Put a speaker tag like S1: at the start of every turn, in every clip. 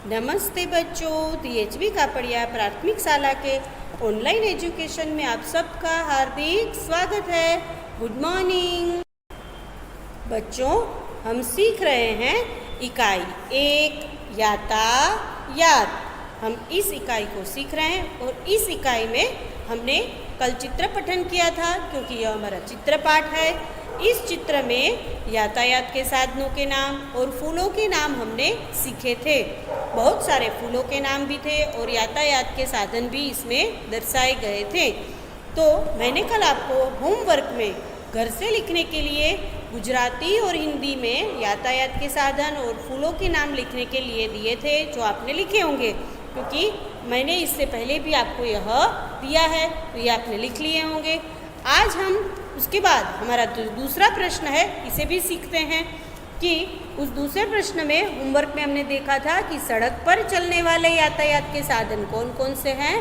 S1: नमस्ते बच्चों, THB कापड़िया प्राथमिक शाला के ऑनलाइन एजुकेशन में आप सबका हार्दिक स्वागत है। गुड मॉर्निंग बच्चों, हम सीख रहे हैं इकाई 1 यातायात। हम इस इकाई को सीख रहे हैं और इस इकाई में हमने कल चित्र पठन किया था क्योंकि यह हमारा चित्र पाठ है। इस चित्र में यातायात के साधनों के नाम और फूलों के नाम हमने सीखे थे। बहुत सारे फूलों के नाम भी थे और यातायात के साधन भी इसमें दर्शाए गए थे। तो मैंने कल आपको होमवर्क में घर से लिखने के लिए गुजराती और हिंदी में यातायात के साधन और फूलों के नाम लिखने के लिए दिए थे, जो आपने लिखे होंगे क्योंकि मैंने इससे पहले भी आपको यह दिया है, तो ये आपने लिख लिए होंगे। आज हम उसके बाद हमारा दूसरा प्रश्न है, इसे भी सीखते हैं कि उस दूसरे प्रश्न में होमवर्क में हमने देखा था कि सड़क पर चलने वाले यातायात के साधन कौन कौन से हैं,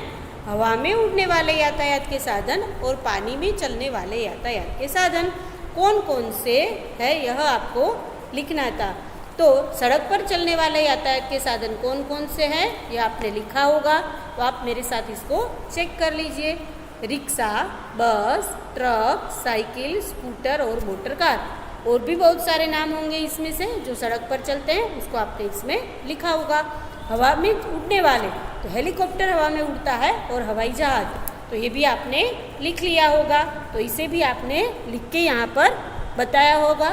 S1: हवा में उड़ने वाले यातायात के साधन और पानी में चलने वाले यातायात के साधन कौन कौन से है, यह आपको लिखना था। तो सड़क पर चलने वाले यातायात के साधन कौन कौन से हैं, यह आपने लिखा होगा, तो आप मेरे साथ इसको चेक कर लीजिए। रिक्शा, बस, ट्रक, साइकिल, स्कूटर और मोटर कार। और भी बहुत सारे नाम होंगे इसमें से जो सड़क पर चलते हैं, उसको आपने इसमें लिखा होगा। हवा में उड़ने वाले, तो हेलीकॉप्टर हवा में उड़ता है और हवाई जहाज, तो ये भी आपने लिख लिया होगा। तो इसे भी आपने लिख के यहाँ पर बताया होगा।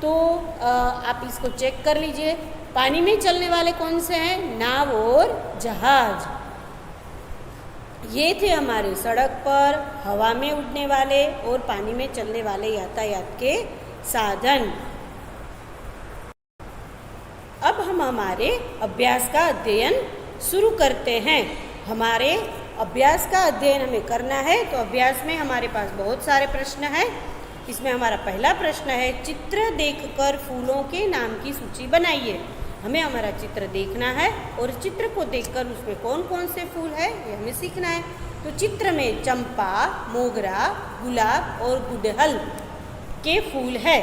S1: तो आप इसको चेक कर लीजिए। पानी में चलने वाले कौन से हैं, नाव और जहाज। ये थे हमारे सड़क पर, हवा में उड़ने वाले और पानी में चलने वाले यातायात के साधन। अब हम हमारे अभ्यास का अध्ययन शुरू करते हैं। हमारे अभ्यास का अध्ययन हमें करना है, तो अभ्यास में हमारे पास बहुत सारे प्रश्न हैं। इसमें हमारा पहला प्रश्न है, चित्र देखकर फूलों के नाम की सूची बनाइए। हमें हमारा चित्र देखना है और चित्र को देखकर उसमें कौन कौन से फूल है ये हमें सीखना है। तो चित्र में चंपा, मोगरा, गुलाब और गुड़हल के फूल है।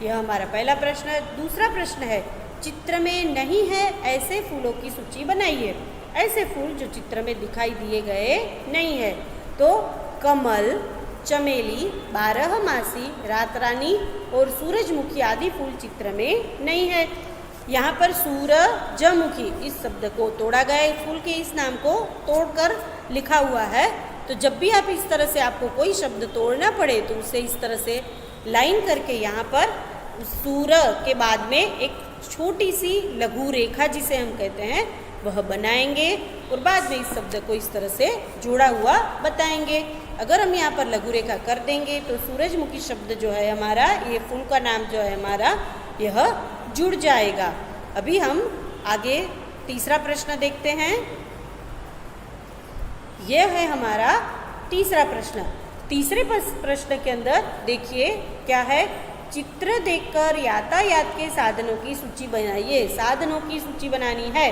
S1: यह हमारा पहला प्रश्न है। दूसरा प्रश्न है, चित्र में नहीं है ऐसे फूलों की सूची बनाइए। ऐसे फूल जो चित्र में दिखाई दिए गए नहीं है। तो कमल, चमेली, बारहमासी, रातरानी और सूरजमुखी आदि फूल चित्र में नहीं है। यहाँ पर सूरजमुखी इस शब्द को तोड़ा गया है, फूल के इस नाम को तोड़कर लिखा हुआ है। तो जब भी आप इस तरह से आपको कोई शब्द तोड़ना पड़े तो उसे इस तरह से लाइन करके यहाँ पर सूर के बाद में एक छोटी सी लघु रेखा जिसे हम कहते हैं वह बनाएंगे और बाद में इस शब्द को इस तरह से जोड़ा हुआ बताएंगे। अगर हम यहाँ पर लघु रेखा कर देंगे तो सूरजमुखी शब्द जो है हमारा, ये फूल का नाम जो है हमारा, यह जुड़ जाएगा। अभी हम आगे तीसरा प्रश्न देखते हैं। यह है हमारा तीसरा प्रश्न। तीसरे प्रश्न के अंदर देखिए क्या है, चित्र देखकर यातायात के साधनों की सूची बनाइए। साधनों की सूची बनानी है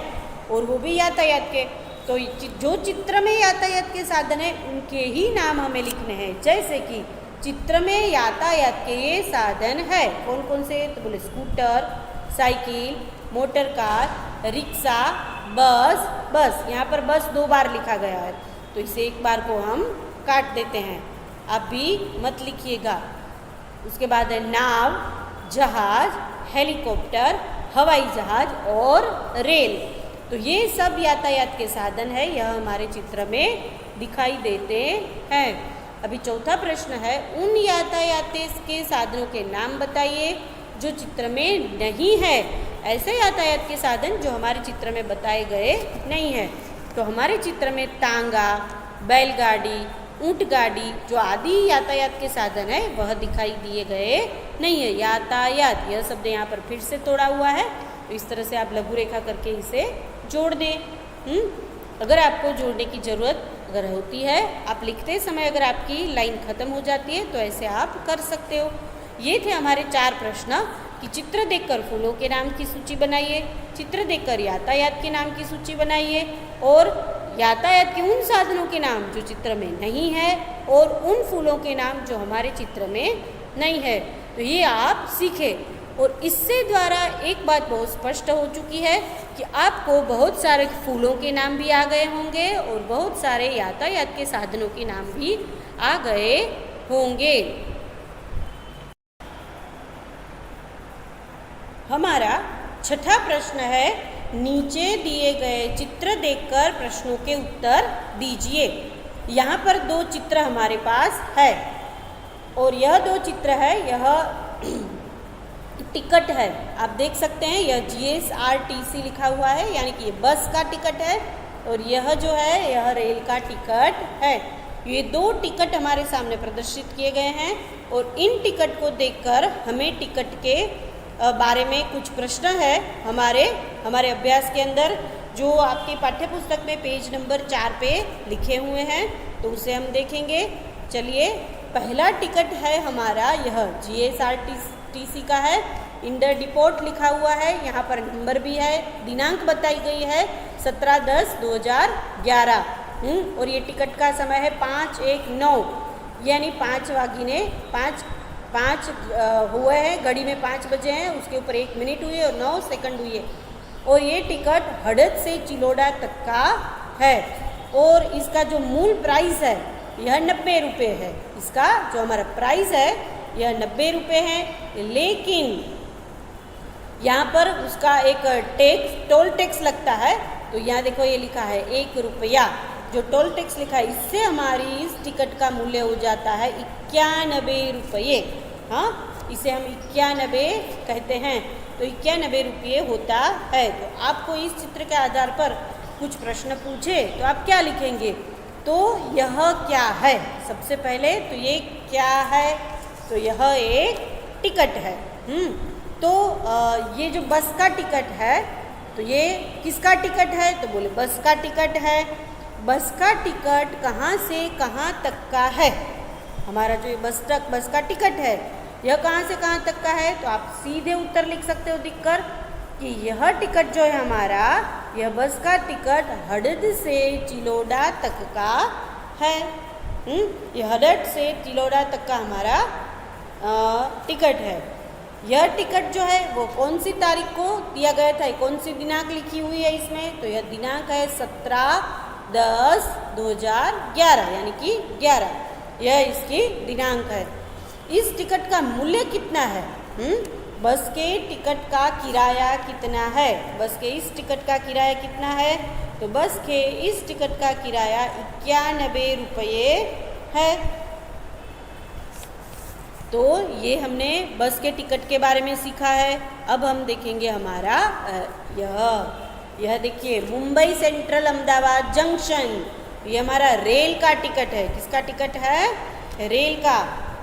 S1: और वो भी यातायात के। तो जो चित्र में यातायात के साधन है उनके ही नाम हमें लिखने हैं। जैसे कि चित्र में यातायात के ये साधन है कौन कौन से, तो बोले scooter, cycle, motor car, rickshaw, बस। यहाँ पर बस 2 बार लिखा गया है, तो इसे एक बार को हम काट देते हैं। आप भी मत लिखिएगा। उसके बाद है नाव, जहाज, हेलीकॉप्टर, हवाई जहाज और रेल। तो ये सब यातायात के साधन है, यह हमारे चित्र में दिखाई देते हैं। अभी चौथा प्रश्न है, उन यातायात के साधनों के नाम बताइए जो चित्र में नहीं है। ऐसे यातायात के साधन जो हमारे चित्र में बताए गए नहीं है। तो हमारे चित्र में तांगा, बैलगाड़ी, ऊंट गाड़ी जो आदि यातायात के साधन है वह दिखाई दिए गए नहीं है। यातायात यह शब्द यहाँ पर फिर से तोड़ा हुआ है, तो इस तरह से आप लघु रेखा करके इसे जोड़ दें। अगर आपको जोड़ने की ज़रूरत अगर होती है, आप लिखते समय अगर आपकी लाइन ख़त्म हो जाती है तो ऐसे आप कर सकते हो। ये थे हमारे 4 प्रश्न कि चित्र देखकर फूलों के नाम की सूची बनाइए, चित्र देखकर यातायात के नाम की सूची बनाइए और यातायात के उन साधनों के नाम जो चित्र में नहीं है और उन फूलों के नाम जो हमारे चित्र में नहीं है। तो ये आप सीखे। और इससे द्वारा एक बात बहुत स्पष्ट हो चुकी है कि आपको बहुत सारे फूलों के नाम भी आ गए होंगे और बहुत सारे यातायात के साधनों के नाम भी आ गए होंगे। हमारा छठा प्रश्न है, नीचे दिए गए चित्र देखकर प्रश्नों के उत्तर दीजिए। यहाँ पर दो चित्र हमारे पास है और यह दो चित्र है, यह टिकट है। आप देख सकते हैं यह GSRTC लिखा हुआ है, यानी कि ये बस का टिकट है और यह जो है यह रेल का टिकट है। ये दो टिकट हमारे सामने प्रदर्शित किए गए हैं और इन टिकट को देखकर हमें टिकट के बारे में कुछ प्रश्न है हमारे अभ्यास के अंदर, जो आपके पाठ्य पुस्तक में पेज नंबर 4 पे लिखे हुए हैं, तो उसे हम देखेंगे। चलिए, पहला टिकट है हमारा, यह GSRTC का है, इंडर डिपोट लिखा हुआ है, यहाँ पर नंबर भी है, दिनांक बताई गई है 17/10/2011 और ये टिकट का समय है 5:19, यानी 5 हुए हैं, घड़ी में 5 बजे हैं, उसके ऊपर 1 मिनट हुई और 9 सेकंड हुई है और ये टिकट हड़द से चिलोड़ा तक का है और इसका जो मूल प्राइस है यह 90 रुपये है। इसका जो हमारा प्राइस है यह 90 रुपये है, लेकिन यहाँ पर उसका एक टोल टैक्स लगता है। तो यहाँ देखो ये लिखा है 1 रुपया, जो टोल टैक्स लिखा है इससे हमारी इस टिकट का मूल्य हो जाता है 91 रुपये। हाँ, इसे हम 91 कहते हैं, तो 91 रुपये होता है। तो आपको इस चित्र के आधार पर कुछ प्रश्न पूछे तो आप क्या लिखेंगे? तो यह क्या है? सबसे पहले तो ये क्या है? तो यह एक टिकट है। तो ये जो बस का टिकट है, तो ये किसका टिकट है? तो बोले बस का टिकट है। बस का टिकट कहाँ से कहाँ तक का है? हमारा जो ये बस का टिकट है यह कहाँ से कहाँ तक का है? तो आप सीधे उत्तर लिख सकते हो दिखकर कि यह टिकट जो है हमारा, यह बस का टिकट हड़द से चिलोड़ा तक का है। यह हड़द से चिलोड़ा तक का हमारा टिकट है। यह टिकट जो है वो कौन सी तारीख को दिया गया था? कौन सी दिनांक लिखी हुई है इसमें? तो यह दिनांक है 17/10/2011, यानी कि 11, यह इसकी दिनांक है। इस टिकट का मूल्य कितना है? बस के टिकट का किराया कितना है? बस के इस टिकट का किराया कितना है? तो बस के इस टिकट का किराया 91 रुपये है। तो ये हमने बस के टिकट के बारे में सीखा है। अब हम देखेंगे हमारा यह देखिए, मुंबई सेंट्रल अहमदाबाद जंक्शन, ये हमारा रेल का टिकट है। किसका टिकट है? रेल का।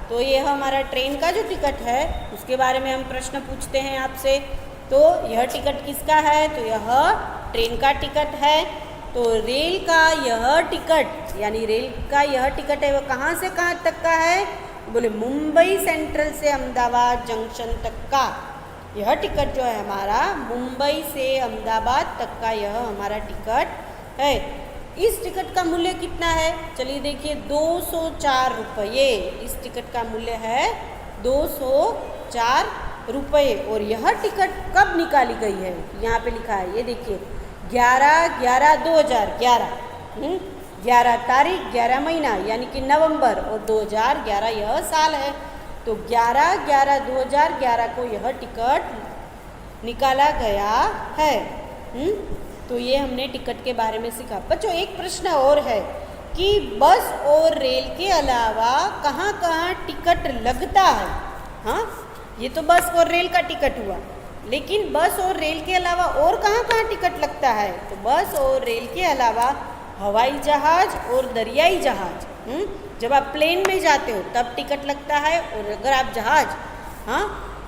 S1: तो यह हमारा ट्रेन का जो टिकट है उसके बारे में हम प्रश्न पूछते हैं आपसे। तो यह टिकट किसका है? तो यह ट्रेन का टिकट है। तो रेल का यह टिकट, यानी रेल का यह टिकट है, वह कहाँ से कहाँ तक का है? बोले मुंबई सेंट्रल से अहमदाबाद जंक्शन तक का यह टिकट जो है हमारा, मुंबई से अहमदाबाद तक का यह हमारा टिकट है। इस टिकट का मूल्य कितना है? चलिए देखिए, 204 रुपये। इस टिकट का मूल्य है 204 रुपये। और यह टिकट कब निकाली गई है? यहाँ पे लिखा है, ये देखिए, 11/11/2011, 11 तारीख, 11 महीना, यानी कि नवंबर, और 2011 यह साल है। तो 11/11/2011 को यह टिकट निकाला गया है। तो ये हमने टिकट के बारे में सीखा। बच्चों, एक प्रश्न और है कि बस और रेल के अलावा कहाँ कहाँ टिकट लगता है? हाँ, ये तो बस और रेल का टिकट हुआ, लेकिन बस और रेल के अलावा और कहाँ कहाँ टिकट लगता है? तो बस और रेल के अलावा हवाई जहाज और दरियाई जहाज, जब आप प्लेन में जाते हो तब टिकट लगता है, और अगर आप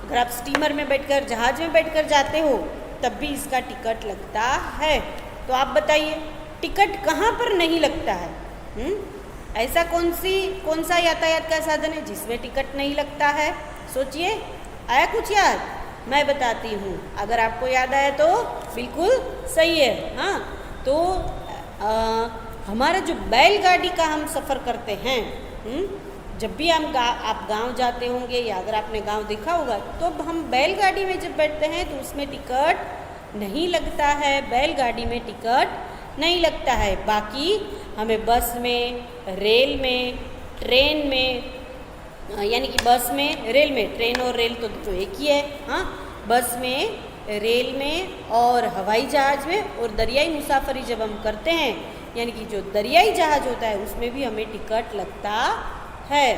S1: अगर आप स्टीमर में बैठकर, जहाज में बैठकर जाते हो तब भी इसका टिकट लगता है। तो आप बताइए, टिकट कहाँ पर नहीं लगता है? ऐसा कौन सा यातायात का साधन है जिसमें टिकट नहीं लगता है? सोचिए, आया कुछ याद? मैं बताती हूँ, अगर आपको याद आया तो बिल्कुल सही है। हाँ, तो हमारा जो बैलगाड़ी का हम सफ़र करते हैं, जब भी आप गांव जाते होंगे या अगर आपने गांव देखा होगा तो हम बैलगाड़ी में जब बैठते हैं तो उसमें टिकट नहीं लगता है, बैलगाड़ी में टिकट नहीं लगता है। बाकी हमें बस में, रेल में, ट्रेन में, यानी कि बस में, रेल में, ट्रेन और रेल तो एक ही है, हाँ, बस में, रेल में और हवाई जहाज़ में और दरियाई मुसाफरी जब हम करते हैं, यानी कि जो दरियाई जहाज़ होता है उसमें भी हमें टिकट लगता है।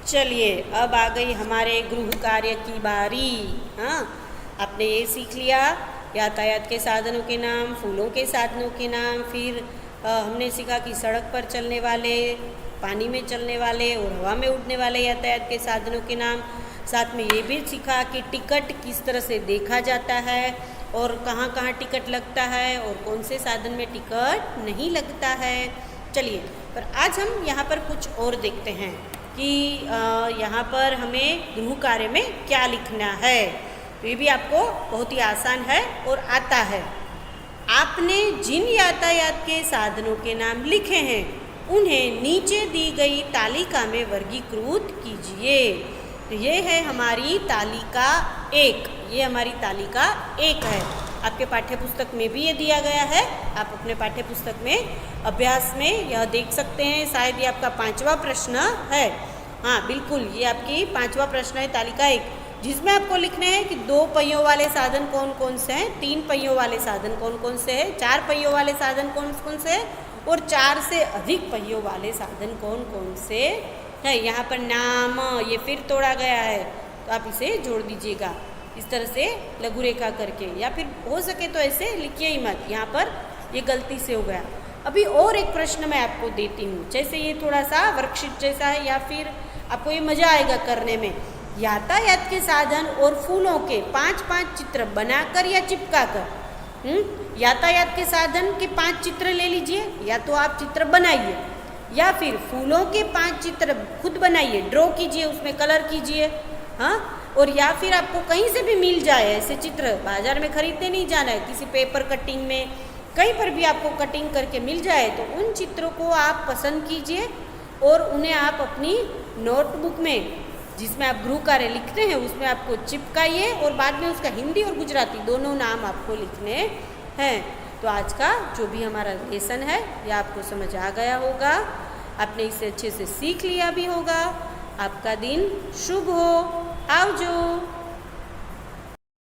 S1: चलिए अब आ गई हमारे गृह कार्य की बारी। हाँ, आपने ये सीख लिया यातायात के साधनों के नाम, फूलों के साधनों के नाम, फिर हमने सीखा कि सड़क पर चलने वाले, पानी में चलने वाले और हवा में उड़ने वाले यातायात के साधनों के नाम। साथ में ये भी सीखा कि टिकट किस तरह से देखा जाता है और कहाँ कहाँ टिकट लगता है और कौन से साधन में टिकट नहीं लगता है। चलिए, पर आज हम यहाँ पर कुछ और देखते हैं कि यहाँ पर हमें गृह कार्य में क्या लिखना है। तो ये भी आपको बहुत ही आसान है और आता है। आपने जिन यातायात के साधनों के नाम लिखे हैं उन्हें नीचे दी गई तालिका में वर्गीकृत कीजिए। तो ये है हमारी तालिका 1, ये हमारी तालिका 1 है। आपके पाठ्य पुस्तक में भी ये दिया गया है, आप अपने पाठ्य पुस्तक में अभ्यास में यह देख सकते हैं। शायद ये आपका 5वां प्रश्न है। हाँ बिल्कुल, ये आपकी 5वां प्रश्न है, तालिका 1, जिसमें आपको लिखना है कि 2 पहियों वाले साधन कौन कौन से हैं, 3 पहियों वाले साधन कौन कौन से हैं, 4 पहियों वाले साधन कौन कौन से हैं और 4 से अधिक पहियों वाले साधन कौन कौन से है। यहाँ पर नाम ये फिर तोड़ा गया है, तो आप इसे जोड़ दीजिएगा इस तरह से लघु रेखा करके, या फिर हो सके तो ऐसे लिखिए ही मत, यहाँ पर ये गलती से हो गया। अभी और एक प्रश्न मैं आपको देती हूँ, जैसे ये थोड़ा सा वर्कशीट जैसा है या फिर आपको ये मज़ा आएगा करने में। यातायात के साधन और फूलों के 5-5 चित्र बनाकर या चिपका कर, यातायात के साधन के 5 चित्र ले लीजिए, या तो आप चित्र बनाइए या फिर फूलों के 5 चित्र खुद बनाइए, ड्रॉ कीजिए, उसमें कलर कीजिए। हाँ, और या फिर आपको कहीं से भी मिल जाए ऐसे चित्र, बाजार में खरीदने नहीं जाना है, किसी पेपर कटिंग में कहीं पर भी आपको कटिंग करके मिल जाए तो उन चित्रों को आप पसंद कीजिए और उन्हें आप अपनी नोटबुक में जिसमें आप गृह कार्य लिखते हैं उसमें आपको चिपकाइए और बाद में उसका हिंदी और गुजराती दोनों नाम आपको लिखने हैं। तो आज का जो भी हमारा लेसन है यह आपको समझ आ गया होगा, आपने इसे अच्छे से सीख लिया भी होगा। आपका दिन शुभ हो, आवजो।